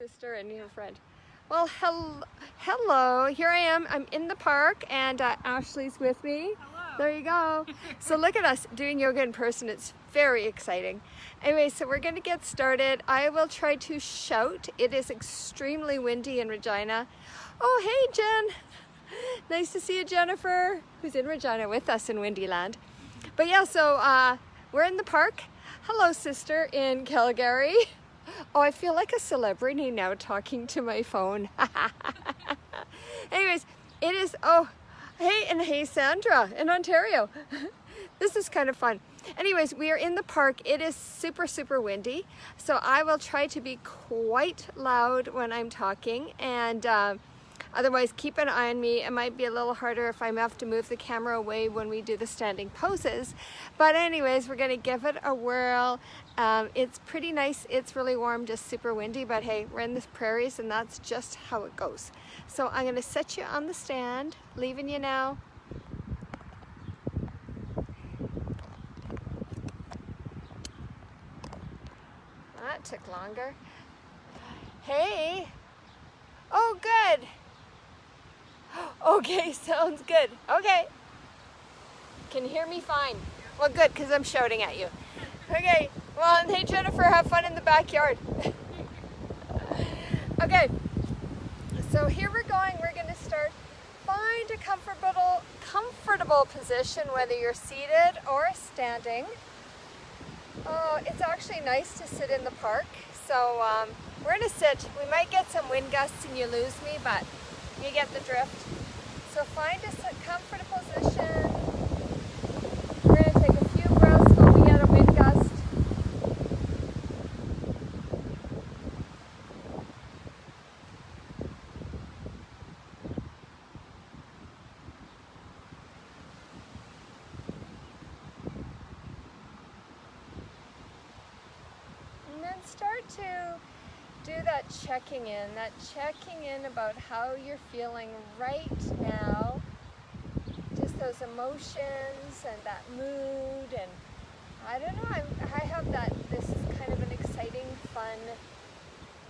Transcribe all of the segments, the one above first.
Sister and your friend. Well, hello. Here I am. I'm in the park, and Ashley's with me. Hello. There you go. So look at us doing yoga in person. It's very exciting. Anyway, so we're going to get started. I will try to shout. It is extremely windy in Regina. Oh, hey, Jen. Nice to see you, Jennifer, who's in Regina with us in Windy Land. But yeah, so we're in the park. Hello, sister in Calgary. Oh, I feel like a celebrity now talking to my phone. Anyways, it is, oh, hey, and hey, Sandra in Ontario. This is kind of fun. Anyways, we are in the park. It is super, super windy. So I will try to be quite loud when I'm talking, and otherwise keep an eye on me. It might be a little harder if I have to move the camera away when we do the standing poses. But anyways, we're gonna give it a whirl. It's pretty nice. It's really warm, just super windy, but hey, we're in the prairies and that's just how it goes. So I'm gonna set you on the stand, leaving you now. That took longer. Hey. Oh, good. Okay, sounds good. Okay. Can you hear me fine? Well, good, because I'm shouting at you. Okay, well, and hey, Jennifer, have fun in the backyard. Okay, so here we're going. We're going to start. Find a comfortable position, whether you're seated or standing. Oh, it's actually nice to sit in the park. So we're going to sit. We might get some wind gusts and you lose me, but you get the drift. So find a comfortable position. We're going to take a few breaths when we get a wind gust. And then start to do that checking in about how you're feeling right now. Just those emotions and that mood, and I don't know, I have that, this is kind of an exciting, fun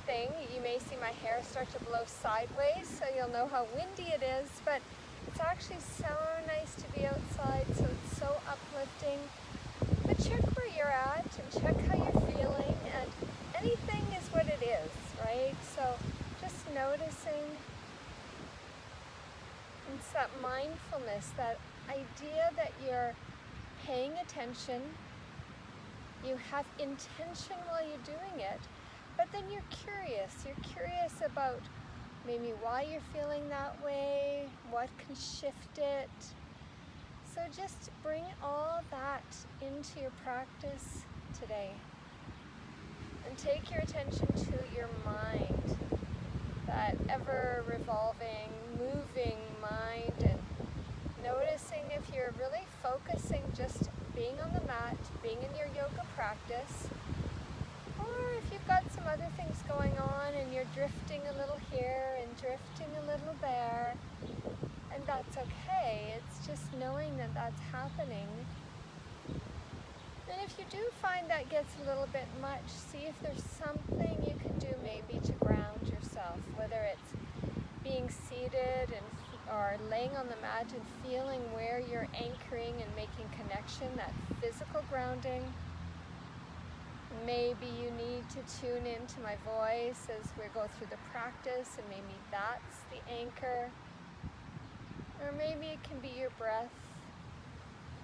thing. You may see my hair start to blow sideways, so you'll know how windy it is, but it's actually so nice to be outside, so it's so uplifting. But check where you're at and check how you're feeling, and anything is what it is, right? So just noticing. It's that mindfulness, that idea that you're paying attention, you have intention while you're doing it, but then you're curious. You're curious about maybe why you're feeling that way, what can shift it. So just bring all that into your practice today. And take your attention to your mind, that ever-revolving, moving mind, and noticing if you're really focusing just being on the mat, being in your yoga practice, or if you've got some other things going on and you're drifting a little here and drifting a little there, and that's okay. It's just knowing that that's happening. And if you do find that gets a little bit much, see if there's something you can do maybe to ground yourself, whether it's being seated or laying on the mat and feeling where you're anchoring and making connection, that physical grounding. Maybe you need to tune into my voice as we go through the practice, and maybe that's the anchor. Or maybe it can be your breath,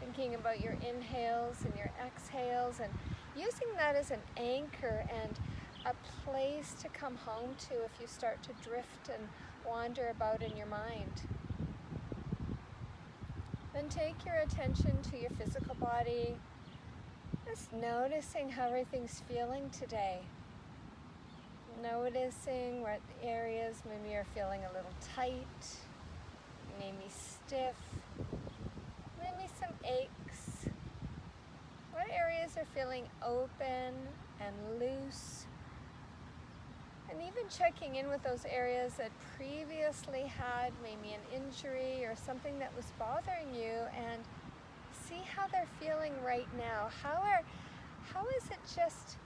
thinking about your inhales and your exhales, and using that as an anchor and a place to come home to if you start to drift and wander about in your mind. Then take your attention to your physical body, just noticing how everything's feeling today. Noticing what areas maybe you're feeling a little tight, maybe stiff, maybe some aches. What areas are feeling open and loose? And even checking in with those areas that previously had maybe an injury or something that was bothering you, and see how they're feeling right now. How is it just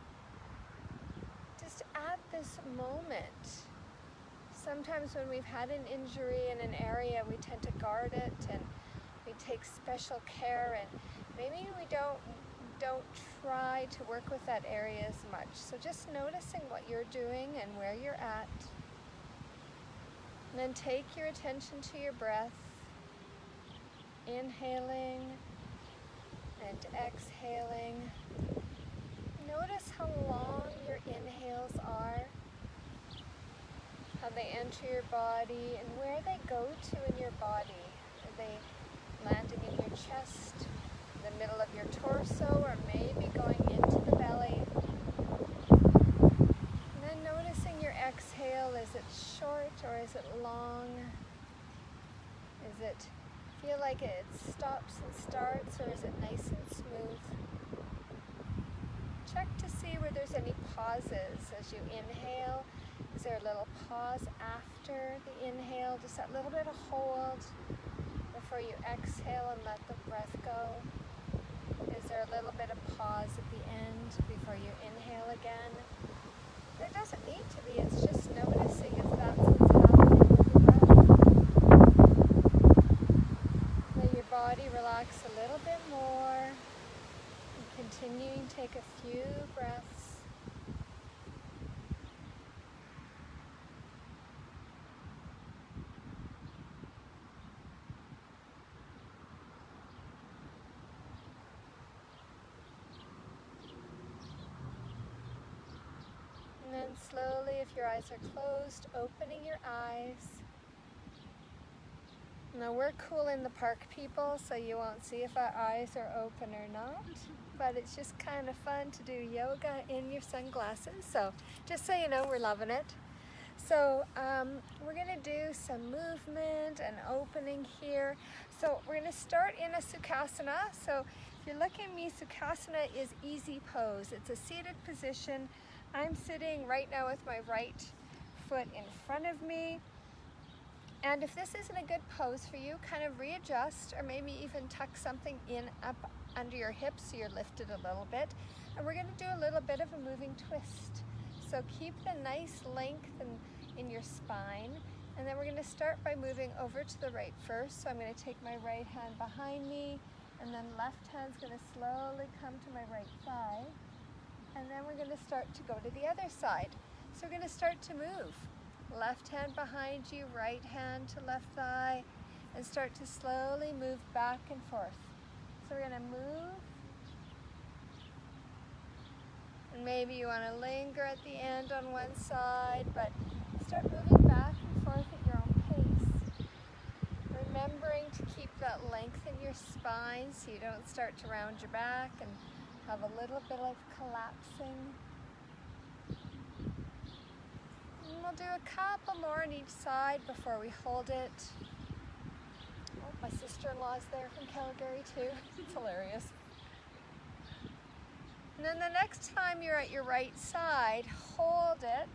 at this moment. Sometimes when we've had an injury in an area, we tend to guard it and we take special care, and maybe we don't try to work with that area as much. So just noticing what you're doing and where you're at. And then take your attention to your breath, inhaling and exhaling. Notice how long your inhales are, how they enter your body, and where they go to in your body. Are they landing in your chest, the middle of your torso, or maybe going into the belly? And then noticing your exhale, is it short or is it long? Is it feel like it stops and starts, or is it nice and smooth? Check to see where there's any pauses as you inhale. Is there a little pause after the inhale, just that little bit of hold before you exhale and let the breath go? Is there a little bit of pause at the end before you inhale again? There doesn't need to be, it's just noticing if that's what's happening with your breath. Let your body relax a little bit more, and continuing to take a few breaths. And then slowly, if your eyes are closed, opening your eyes. Now we're cool in the park, people, so you won't see if our eyes are open or not. But it's just kind of fun to do yoga in your sunglasses. So just so you know, we're loving it. So we're going to do some movement and opening here. So we're going to start in a Sukhasana. So if you're looking at me, Sukhasana is easy pose. It's a seated position. I'm sitting right now with my right foot in front of me. And if this isn't a good pose for you, kind of readjust, or maybe even tuck something in up under your hips so you're lifted a little bit. And we're going to do a little bit of a moving twist. So keep the nice length in your spine. And then we're going to start by moving over to the right first. So I'm going to take my right hand behind me, and then left hand's going to slowly come to my right thigh. And then we're going to start to go to the other side. So we're going to start to move. Left hand behind you, right hand to left thigh, and start to slowly move back and forth. So we're going to move. And maybe you want to linger at the end on one side, but start moving back and forth at your own pace. Remembering to keep that length in your spine so you don't start to round your back and have a little bit of collapsing. And we'll do a couple more on each side before we hold it. Oh, my sister-in-law's there from Calgary too. It's hilarious. And then the next time you're at your right side, hold it.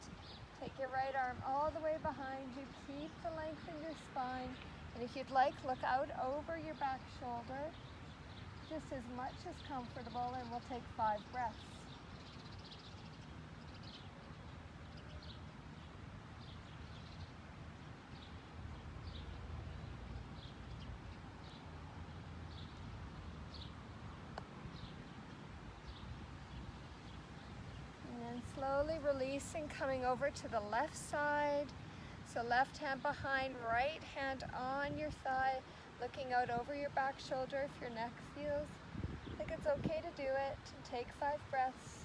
Take your right arm all the way behind you. Keep the length in your spine. And if you'd like, look out over your back shoulder. Just as much as comfortable, and we'll take 5 breaths. And then slowly releasing, coming over to the left side. So left hand behind, right hand on your thigh, looking out over your back shoulder if your neck feels like it's okay to do it. Take 5 breaths.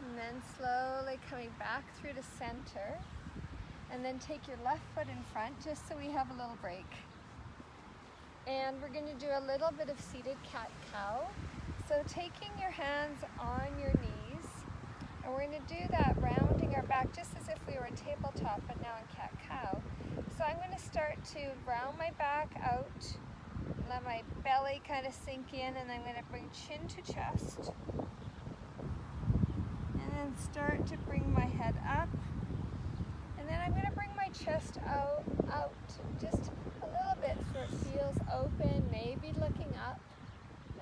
And then slowly coming back through to center. And then take your left foot in front just so we have a little break. And we're going to do a little bit of seated cat-cow. So taking your hands on your knees, and we're going to do that rounding our back just as if we were a tabletop, but now in cat-cow. So I'm going to start to round my back out, let my belly kind of sink in, and I'm going to bring chin to chest. And then start to bring my head up And then I'm going to bring my chest out just a little bit so it feels open, maybe looking up.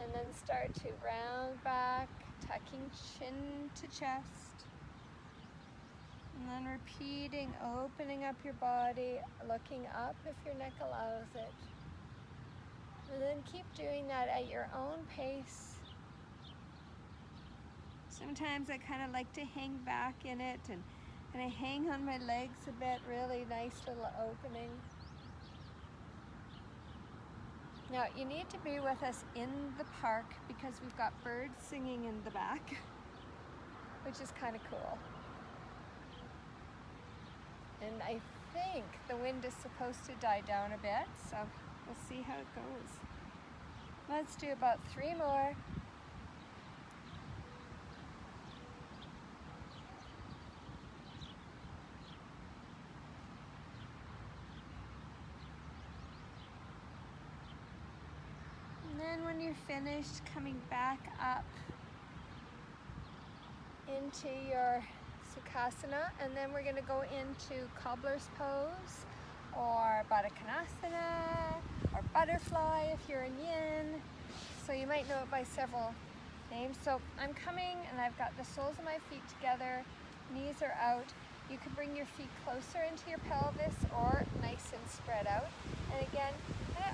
And then start to round back, tucking chin to chest. And then repeating, opening up your body, looking up if your neck allows it. And then keep doing that at your own pace. Sometimes I kind of like to hang back in it and I hang on my legs a bit, really nice little opening. Now you need to be with us in the park because we've got birds singing in the back, which is kind of cool. And I think the wind is supposed to die down a bit, so we'll see how it goes. Let's do about 3 more. And then when you're finished, coming back up into your Sukhasana, and then we're going to go into cobbler's pose or Baddha Konasana or butterfly if you're in yin. So you might know it by several names. So I'm coming and I've got the soles of my feet together, knees are out. You can bring your feet closer into your pelvis or nice and spread out. And again,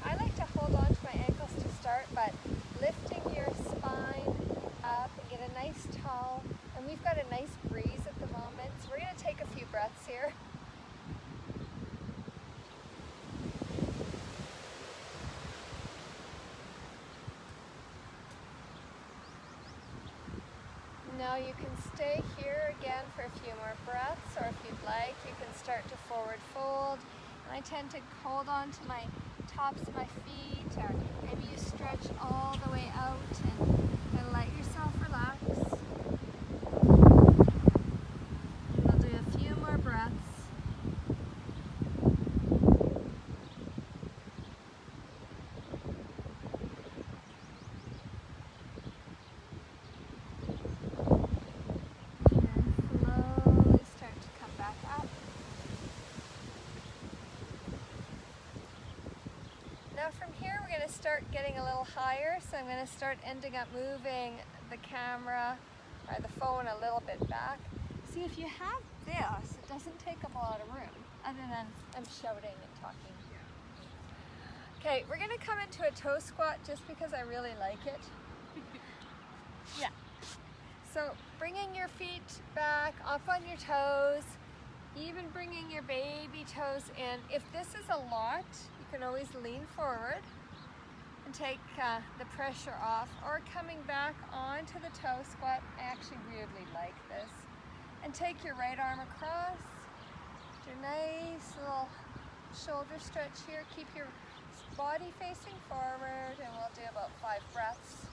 I like to hold on to my ankles to start, but lifting your spine up and get a nice tall. And we've got a nice breeze at the moment, so we're going to take a few breaths here. Now you can stay here again for a few more breaths, or if you'd like, you can start to forward fold. And I tend to hold on to my tops of my feet, or maybe you stretch all the way out and let yourself relax. And we'll do a few more breaths. Now from here we're going to start getting a little higher, so I'm going to start ending up moving the camera or the phone a little bit back. See, if you have this, it doesn't take up a lot of room, other than I'm shouting and talking. Okay, we're going to come into a toe squat just because I really like it. Yeah. So bringing your feet back, up on your toes, even bringing your baby toes in. If this is a lot, you can always lean forward and take the pressure off, or coming back onto the toe squat. I actually weirdly like this. And take your right arm across. Do a nice little shoulder stretch here. Keep your body facing forward, and we'll do about 5 breaths.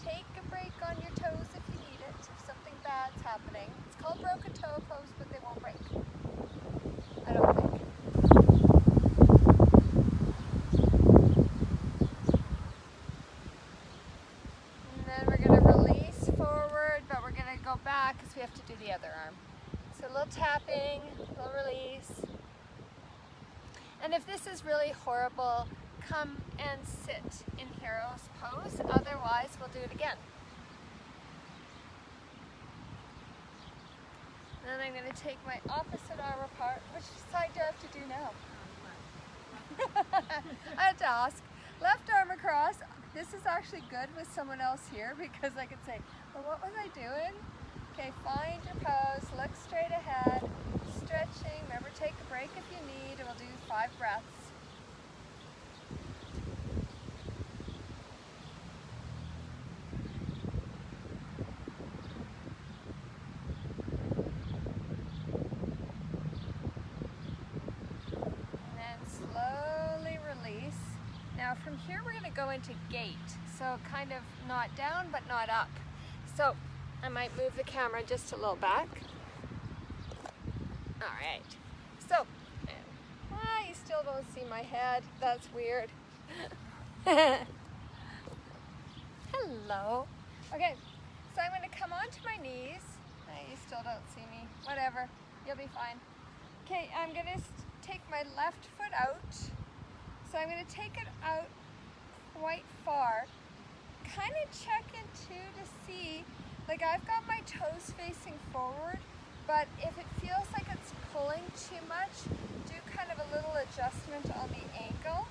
Take a break on your toes if you need it, if something bad's happening. It's called broken toe pose, but they won't break. I don't think. And then we're going to release forward, but we're going to go back because we have to do the other arm. So a little tapping, a little release. And if this is really horrible, come and sit in hero's pose. Otherwise, we'll do it again. And then I'm going to take my opposite arm apart. Which side do I have to do now? I had to ask. Left arm across. This is actually good with someone else here because I could say, well, what was I doing? Okay, find your pose, look straight ahead, stretching. Remember, take a break if you need, and we'll do 5 breaths. Now from here we're going to go into gate, so kind of not down but not up. So I might move the camera just a little back. Alright, so you still don't see my head, that's weird. Hello. Okay, so I'm going to come onto my knees. You still don't see me, whatever, you'll be fine. Okay, I'm going to take my left foot out. So I'm going to take it out quite far. Kind of check in too to see, like I've got my toes facing forward, but if it feels like it's pulling too much, do kind of a little adjustment on the ankle.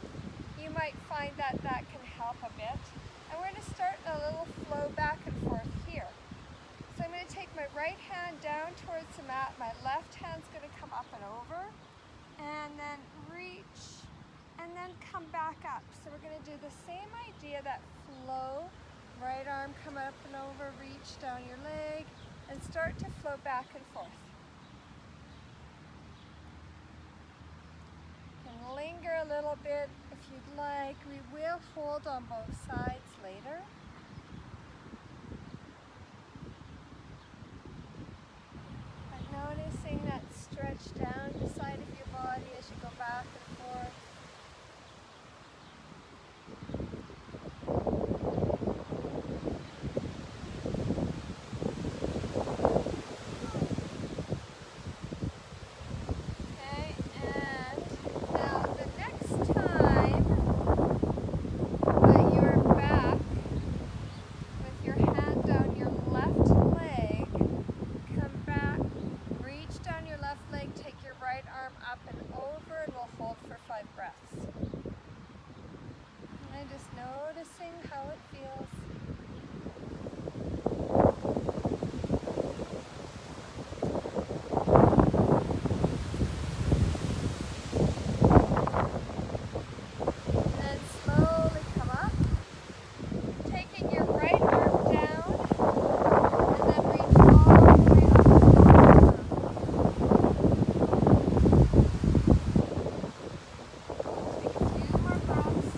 You might find that that can help a bit. And we're going to start a little flow back and forth here. So I'm going to take my right hand down towards the mat, my left hand's going to come up and over, and then reach, and then come back up. So we're going to do the same idea, that flow, right arm come up and over, reach down your leg, and start to flow back and forth. You can linger a little bit if you'd like. We will hold on both sides later. Noticing that stretch down the side of your body as you go back and forth. Okay, and now the next time that you're back with your hand down your left leg, come back. Reach down your left leg, take your right arm up and over, and we'll hold for 5 breaths. And just noticing how it feels. And then slowly come up, taking your right arm down, and then reach all the way up. Take a few more breaths.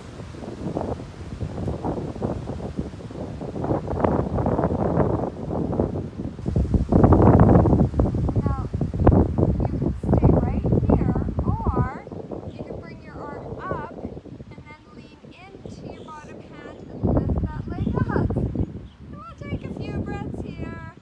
Now, you can stay right here, or you can bring your arm up and then lean into your bottom hand and lift that leg up. And we'll take a few breaths here.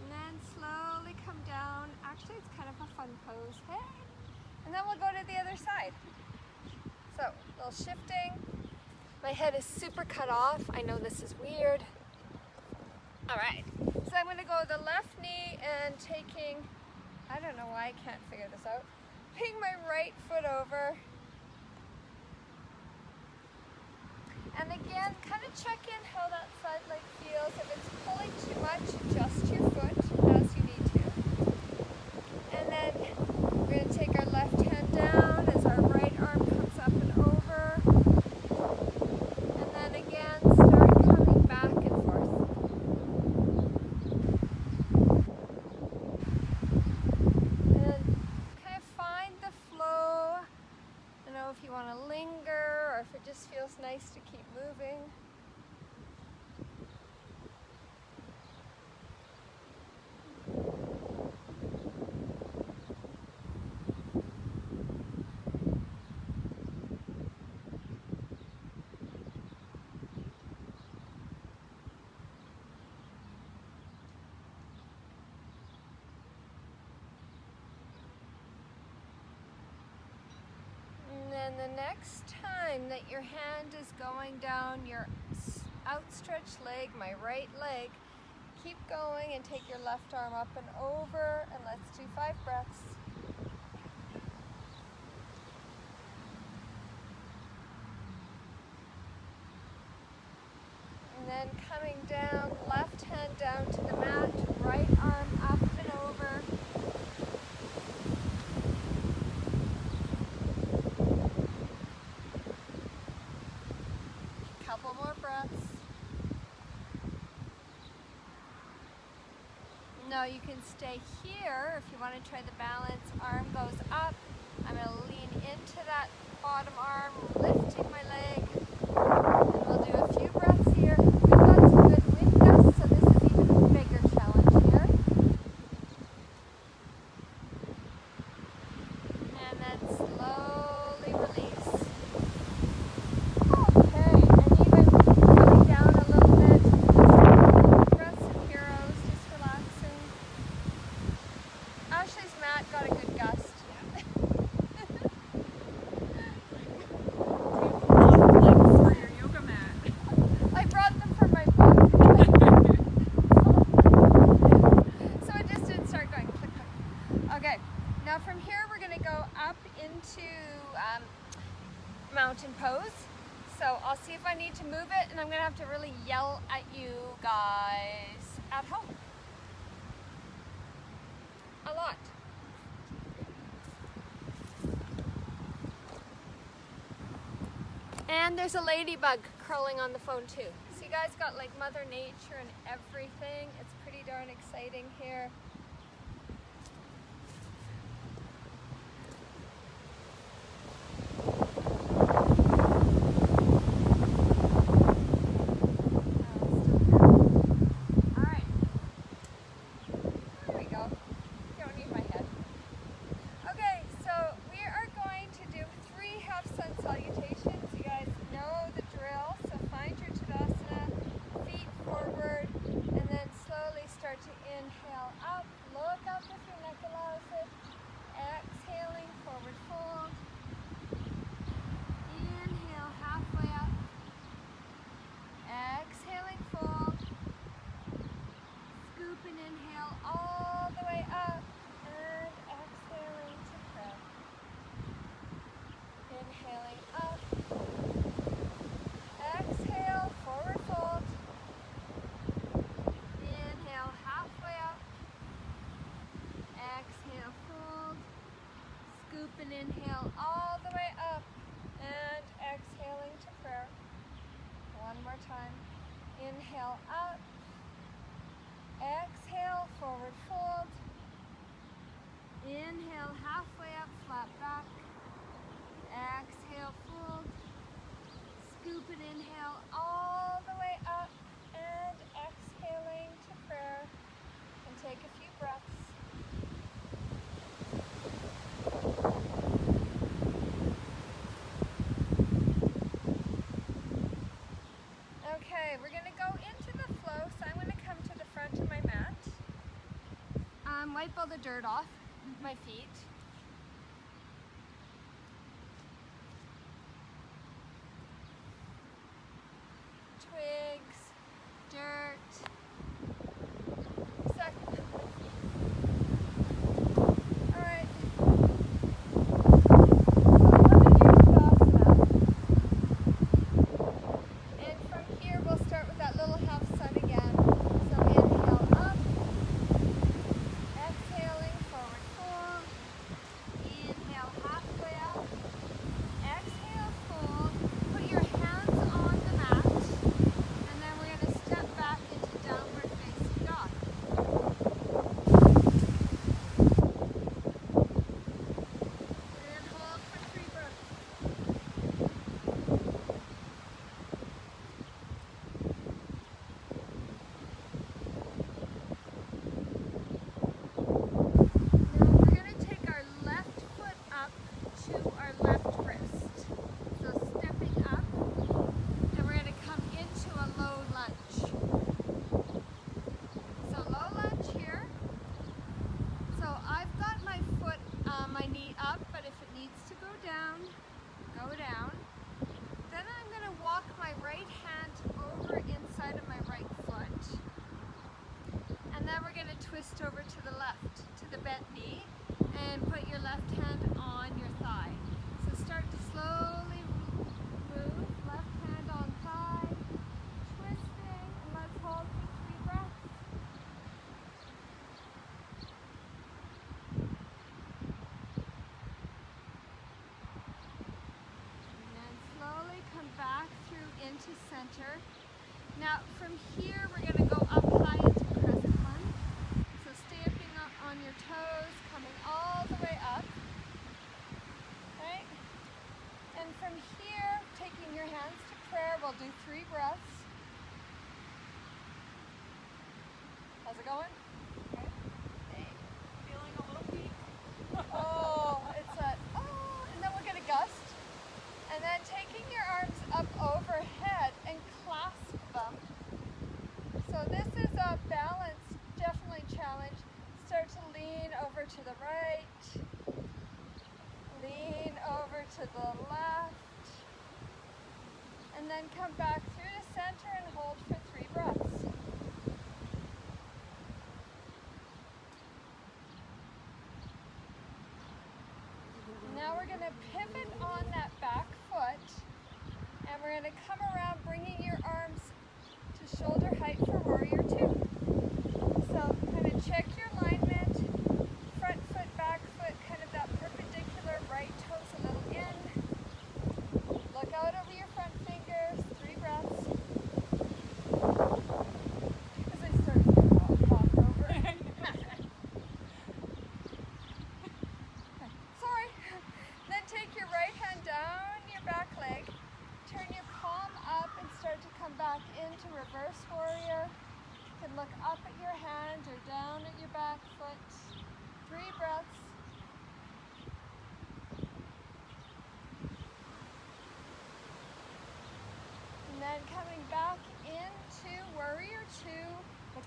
And then slowly come down. Actually, it's kind of a fun pose. Hey! And then we'll go to the other side. So, a little shifting. My head is super cut off. I know this is weird. All right. So I'm going to go the left knee and taking, I don't know why I can't figure this out, putting my right foot over. And again, kind of check in how that side leg feels. If it's pulling too much, adjust your foot as you need to. And then we're going to take our left hand down as our right arm comes up and over. And then again, start coming back and forth. And kind of find the flow. I know if you want to linger or if it just feels nice to keep moving. And then the next time that your hand is going down your outstretched leg, my right leg, keep going and take your left arm up and over, and let's do 5 breaths. And then coming down, left hand down to the mat, right arm up and over. Couple more breaths. No, you can stay here if you want to try the balance. Arm goes up. I'm going to lean into that bottom arm, lifting my leg. And we'll do a few breaths here. We've got some good wind gusts, so this is even a bigger challenge here. And then slowly release. Okay, and even coming down a little bit, And there's a ladybug curling on the phone too. So you guys got like Mother Nature and everything. It's pretty darn exciting here. Inhale up, look up if your neck allows it. Exhaling, forward fold. Inhale, halfway up. Exhaling, fold. Scoop and inhale all the way up. And exhaling to prayer. Inhaling up. Exhale, forward fold. Inhale, halfway up. Exhale, fold. Scoop and inhale all the way up. And exhaling to prayer. One more time. Inhale up. Exhale, forward fold. Inhale, halfway up, flat back. Exhale, fold. Scoop and inhale all the way up. And exhaling to prayer. And take a few breaths. Okay, we're going to go into the flow, so I'm going to come to the front of my mat. Wipe all the dirt off my feet. Twigs, dirt. Second. All right. Twist over to the left, to the bent knee, and put your left hand on your thigh. So start to slowly move, left hand on thigh, twisting, and let's hold for 3 breaths. And then slowly come back through into center. Now from here we're going to go up high into crescent lunge. So stamping up on your toes, coming all the way up, right? And from here, taking your hands to prayer, we'll do 3 breaths. How's it going? Okay. Hey, feeling a little weak? Oh, it's a, oh, and then we'll get a gust. And then taking your arms up overhead and clasp them. So this is a balance. Definitely challenge. Start to lean over to the right, lean over to the left, and then come back through the center and hold for 3 breaths. Now we're going to pivot on that back foot, and we're going to come around bringing your arms to shoulder height for Warrior 2. So kind of check your alignment, front foot, back foot, kind of that perpendicular, right toes a little in. Look out over your front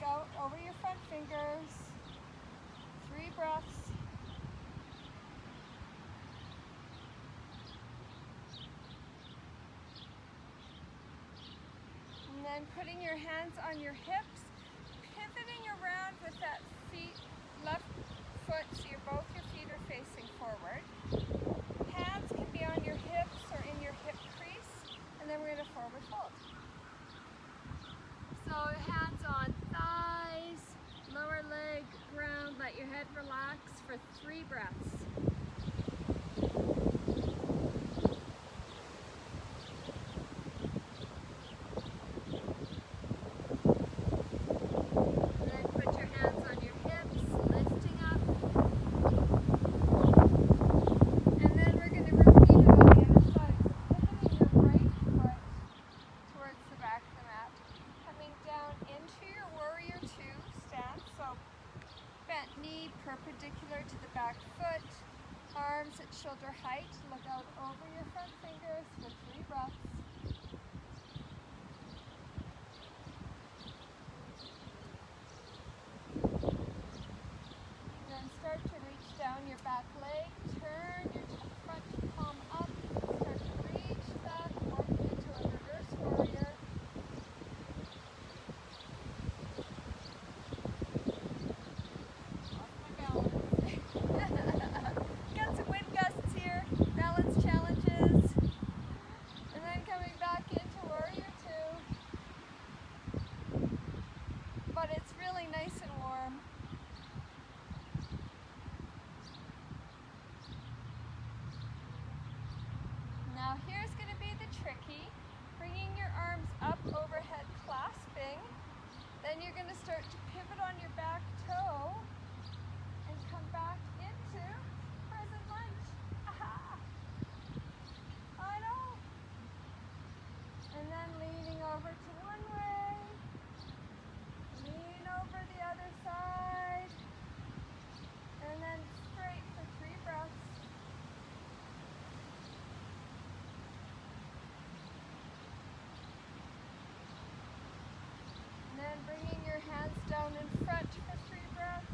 out over your front fingers. 3 breaths. And then putting your hands on your hips, pivoting around with that left foot so both your feet are facing forward. Hands can be on your hips or in your hip crease, and then we're going to forward fold. So hands on thighs, lower leg, ground, let your head relax for 3 breaths. Perpendicular to the back foot, arms at shoulder height. Look out over your front fingers for 3 breaths. And then start to reach down your back leg. Turn your front palm up. Start to reach back, work into a reverse warrior. Now here's going to be the tricky, bringing your arms up overhead, clasping. Then you're going to start to pivot on your back toe and come back into present lunge. Aha! I know. And then leaning over to one way, lean over the other side, and then straight for 3 breaths. And bringing your hands down in front for 3 breaths.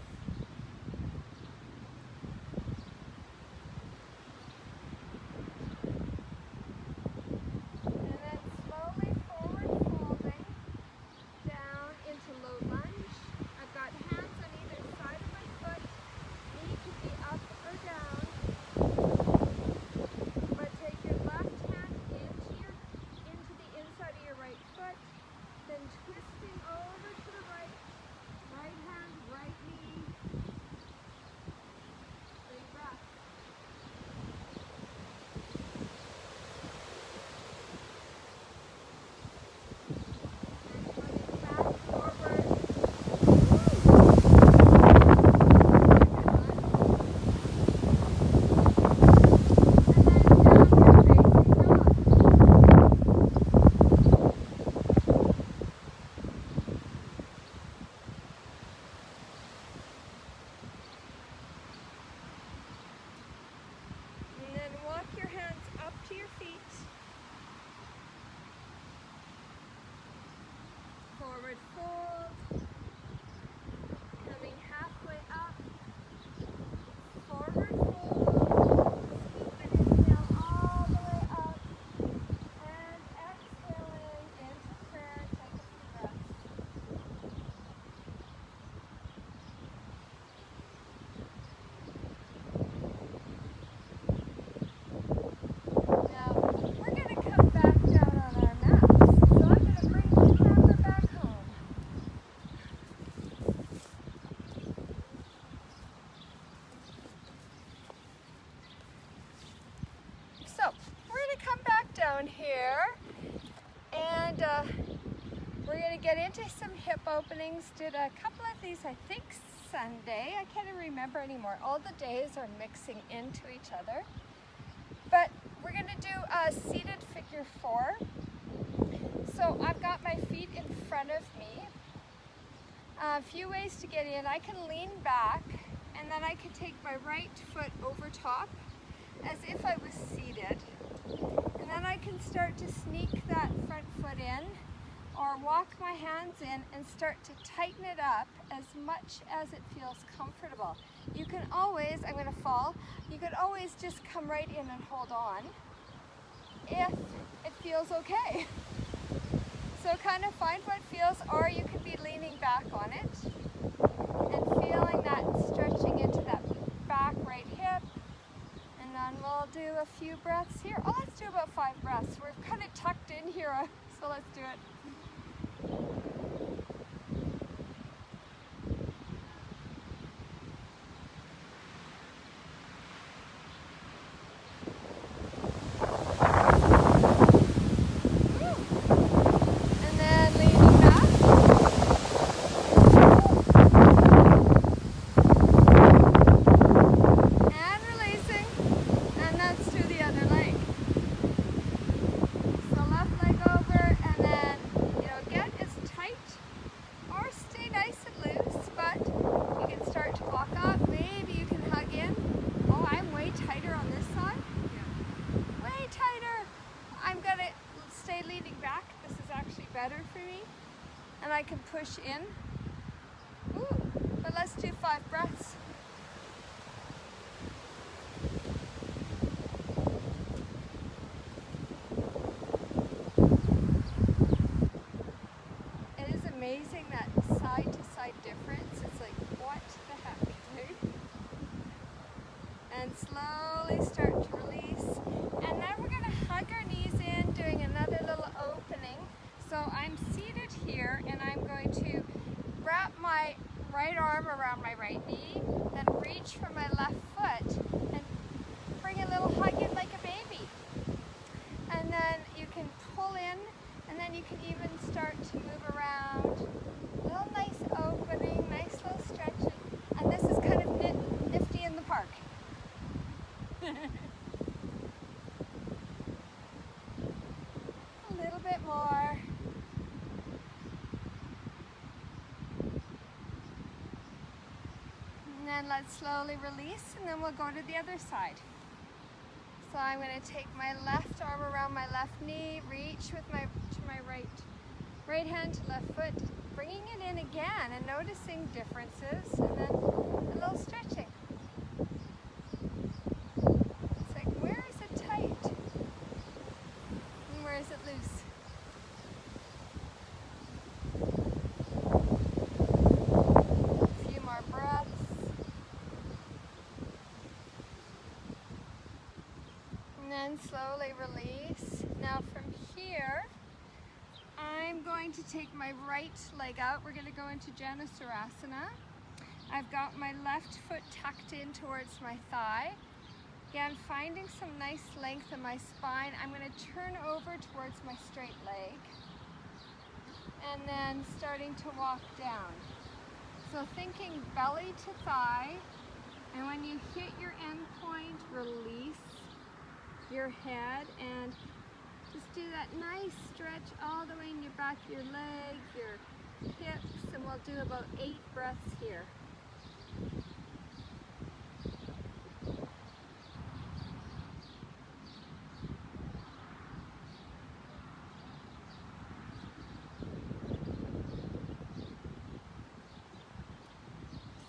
And then slowly forward folding down into low lunge. I've got hands on either side of my foot. Knee could be up or down. But take your left hand into the inside of your right foot. Then twisting over to the right, right hand, right knee. 3 breaths. And putting back forward. To your feet, forward fold, coming halfway up, forward fold, scoop and inhale all the way up, and exhaling into prayer, take a few breaths. Down here, and we're going to get into some hip openings. Did a couple of these, I think Sunday. I can't even remember anymore. All the days are mixing into each other. But we're going to do a seated figure 4. So I've got my feet in front of me. A few ways to get in. I can lean back, and then I can take my right foot over top as if I was seated. And then I can start to sneak that front foot in, or walk my hands in and start to tighten it up as much as it feels comfortable. You can always, I'm going to fall, you could always just come right in and hold on if it feels okay. So kind of find what feels, or you could be leaning back on it and feeling that stretching into that back right hip. And then we'll do a few breaths here. Oh, let's do about 5 breaths. We're kind of tucked in here, so let's do it. Better for me, and I can push in. Ooh, but let's do 5 breaths. It is amazing that side to side difference. It's like, what the heck, right? And slowly start to release. And then we're gonna hug our knees in, doing another little opening. So I'm seated here and I'm going to wrap my right arm around my right knee, then reach for my left foot and bring a little hug in like a baby. And then you can pull in, and then you can even start to move around. Little nice opening, nice little stretching. And this is kind of nifty in the park. A little bit more. And then let's slowly release, and then we'll go to the other side. So I'm going to take my left arm around my left knee, reach with my right hand to left foot, bringing it in again and noticing differences, and then a little stretching. It's like, where is it tight? And where is it loose? A few more breaths. And then slowly release. Now from here, I'm going to take my right leg out. We're going to go into Janusarasana. I've got my left foot tucked in towards my thigh. Again, finding some nice length in my spine. I'm going to turn over towards my straight leg. And then starting to walk down. So thinking belly to thigh. And when you hit your end point, release your head and just do that nice stretch all the way in your back, your leg, your hips, and we'll do about 8 breaths here.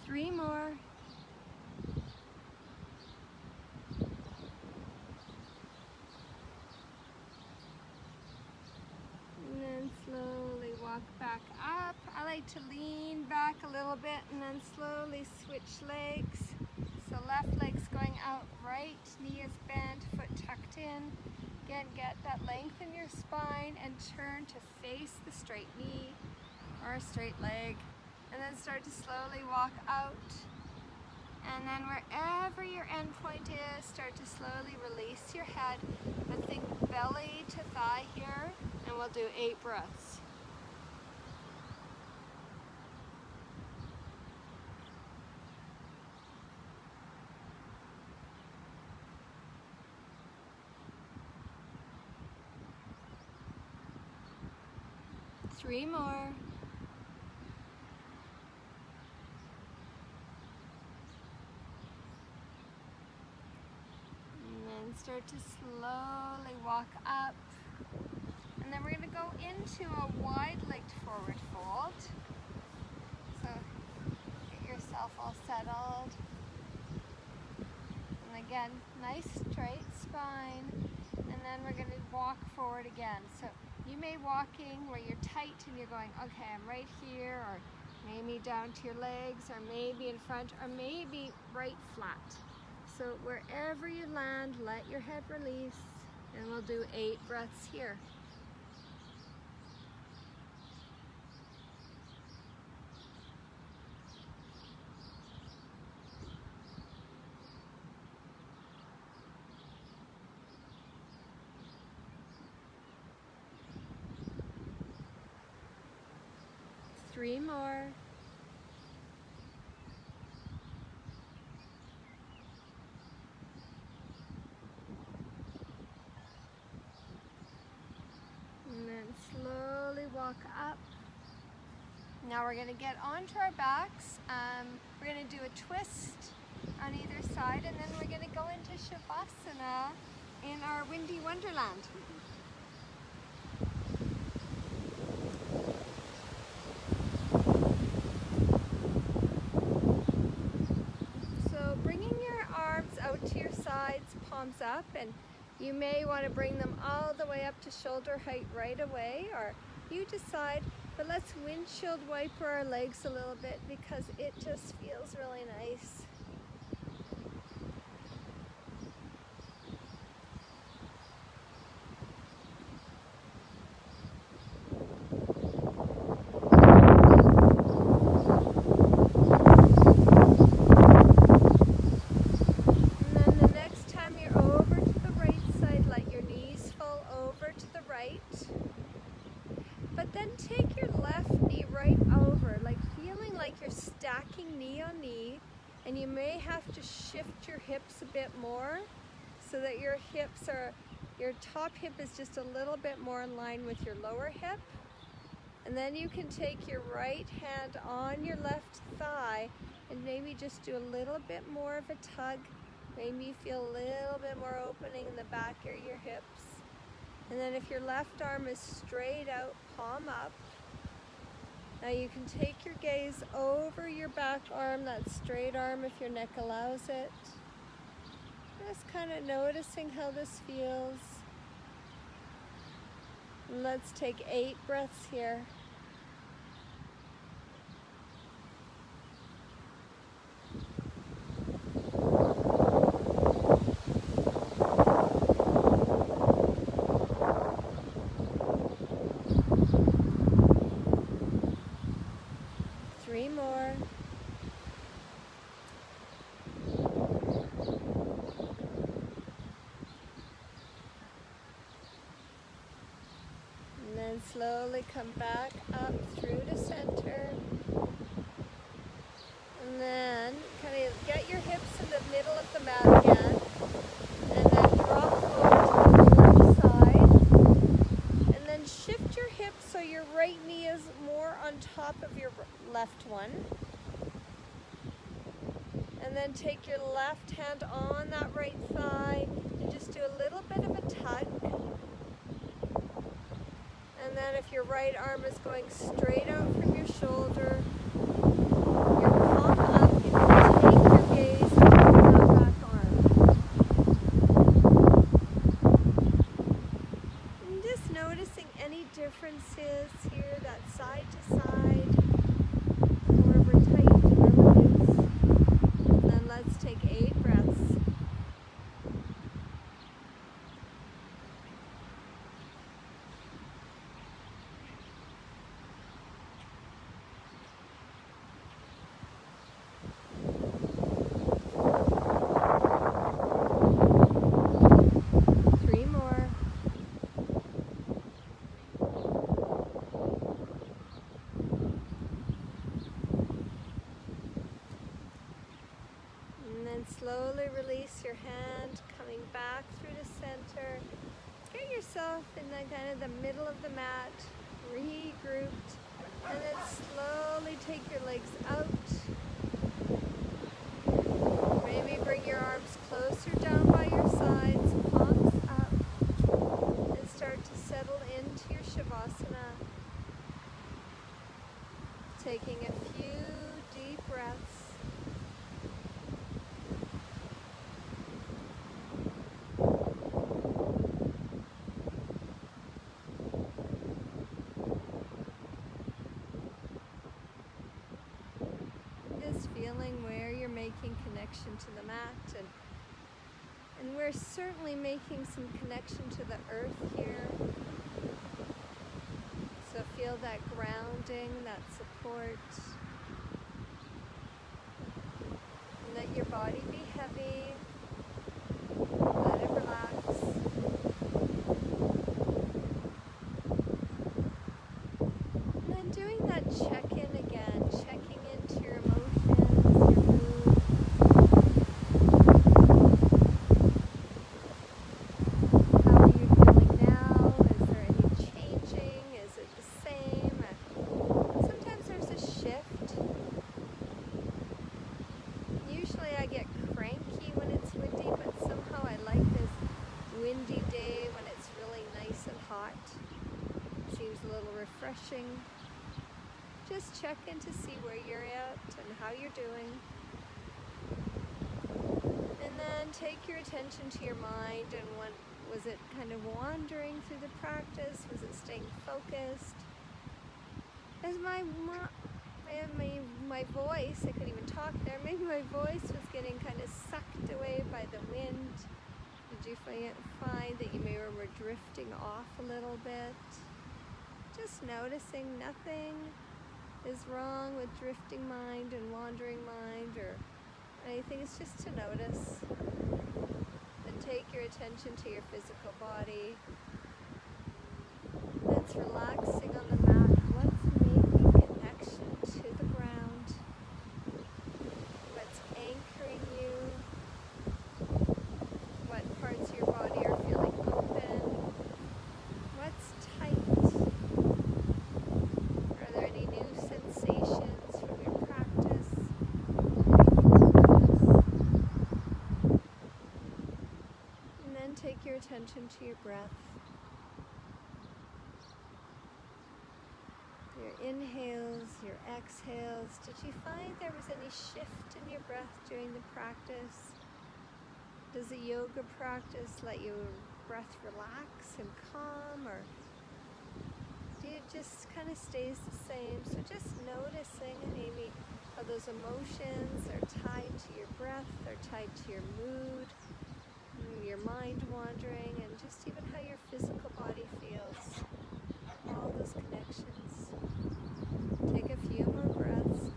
Three more. And then slowly walk back up. I like to lean back a little bit and then slowly switch legs. So left leg's going out right, knee is bent, foot tucked in. Again, get that length in your spine and turn to face the straight knee or a straight leg. And then start to slowly walk out. And then wherever your end point is, start to slowly release your head, but think belly to thigh here, and we'll do 8 breaths. Three more. And then start to slowly walk up. And then we're going to go into a wide-legged forward fold. So get yourself all settled. And again, nice straight spine. And then we're going to walk forward again. So you may walking where you're tight and you're going, okay, I'm right here, or maybe down to your legs, or maybe in front, or maybe right flat. So wherever you land, let your head release, and we'll do 8 breaths here. Three more. And then slowly walk up. Now we're going to get onto our backs. We're going to do a twist on either side, and then we're going to go into Shavasana in our Windy Wonderland. So bringing your arms out to your sides, palms up, and you may want to bring them all the way up to shoulder height right away, or you decide, but let's windshield wiper our legs a little bit because it just feels really nice. But then take your left knee right over, like feeling like you're stacking knee on knee, and you may have to shift your hips a bit more so that your top hip is just a little bit more in line with your lower hip. And then you can take your right hand on your left thigh and maybe just do a little bit more of a tug. Maybe you feel a little bit more opening in the back of your hips. And then if your left arm is straight out, palm up. Now you can take your gaze over your back arm, that straight arm if your neck allows it. Just kind of noticing how this feels. And let's take 8 breaths here. More. And then slowly come back up through to center. And then kind of get your hips in the middle of the mat again. And then drop over to the left side. And then shift your hips so your right knee is more on top of your left one. And then take your left hand on that right thigh and just do a little bit of a tug. And then if your right arm is going straight out from your shoulder, your palm up, you can take your gaze over that back arm. And just noticing any differences here, that side to side, wherever tight, wherever loose. And then let's take 8 breaths. Slowly release your hand, coming back through the center. Get yourself in the kind of the middle of the mat, regrouped, and then slowly take your legs out. Maybe bring your arms closer down by your sides, palms up, and start to settle into your Shavasana. connection to the mat, and we're certainly making some connection to the earth here. So feel that grounding, that support, and let your body be heavy. Let it relax. And then doing that check-in again, checking into your emotions, your mood. How are you feeling now? Is there any changing? Is it the same? Sometimes there's a shift. Usually I get cranky when it's windy, but somehow I like this windy day when it's really nice and hot. Seems a little refreshing. Just check in to see where you're at and how you're doing. And then take your attention to your mind, and was it kind of wandering through the practice? Was it staying focused? As my voice, I couldn't even talk there, maybe my voice was getting kind of sucked away by the wind. Did you find that you maybe were drifting off a little bit? Just noticing nothing is wrong with drifting mind and wandering mind or anything. It's just to notice. Then take your attention to your physical body. That's relaxing on the mat. What's making connection to the ground? What's anchoring you? What parts of your body are feeling open? What's tight? Are there any new sensations from your practice? And then take your attention to your breath. Your inhales, your exhales. Did you find there was any shift in your breath during the practice? Does the yoga practice let your breath relax and calm, or do it just kind of stays the same? So just noticing maybe how those emotions are tied to your breath, they're tied to your mood, your mind wandering, and just even how your physical body feels. All those connections. Take a few more breaths,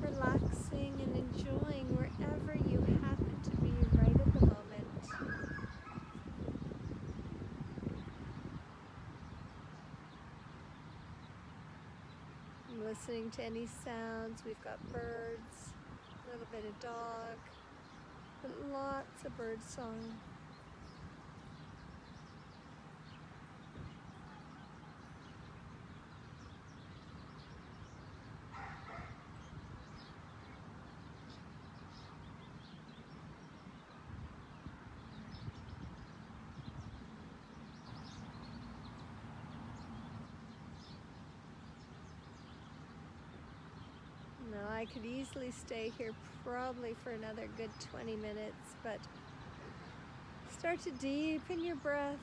relaxing and enjoying wherever you happen to be right at the moment. I'm listening to any sounds. We've got birds, a little bit of dog, but lots of bird song. Now I could easily stay here probably for another good 20 minutes, but start to deepen your breath.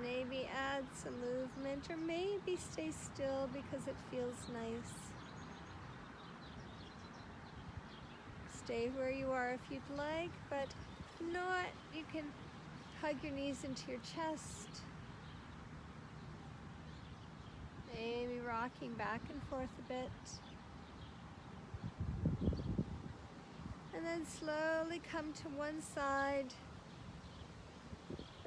Maybe add some movement, or maybe stay still because it feels nice. Stay where you are if you'd like, but if not, you can hug your knees into your chest. Maybe rocking back and forth a bit. And then slowly come to one side.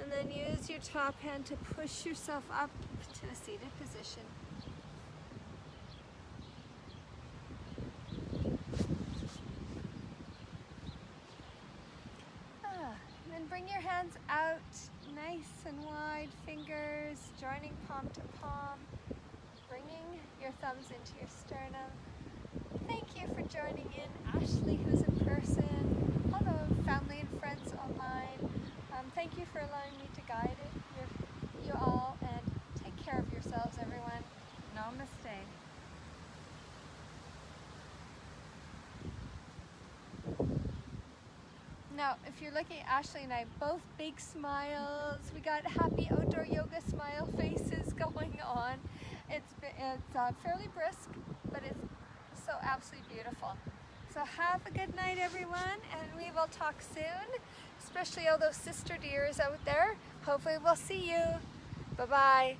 And then use your top hand to push yourself up to a seated position. And then bring your hands out nice and wide, fingers joining palm to palm, bringing your thumbs into your sternum. Thank you for joining in, Ashley, who's in person. Hello, family and friends online. Thank you for allowing me to guide you all, and take care of yourselves, everyone. Namaste. Now, if you're looking at Ashley and I, both big smiles. We got happy outdoor yoga smile faces going on. It's fairly brisk, but it's so absolutely beautiful. So have a good night, everyone, and we will talk soon, especially all those sister deers out there. Hopefully we'll see you. Bye-bye.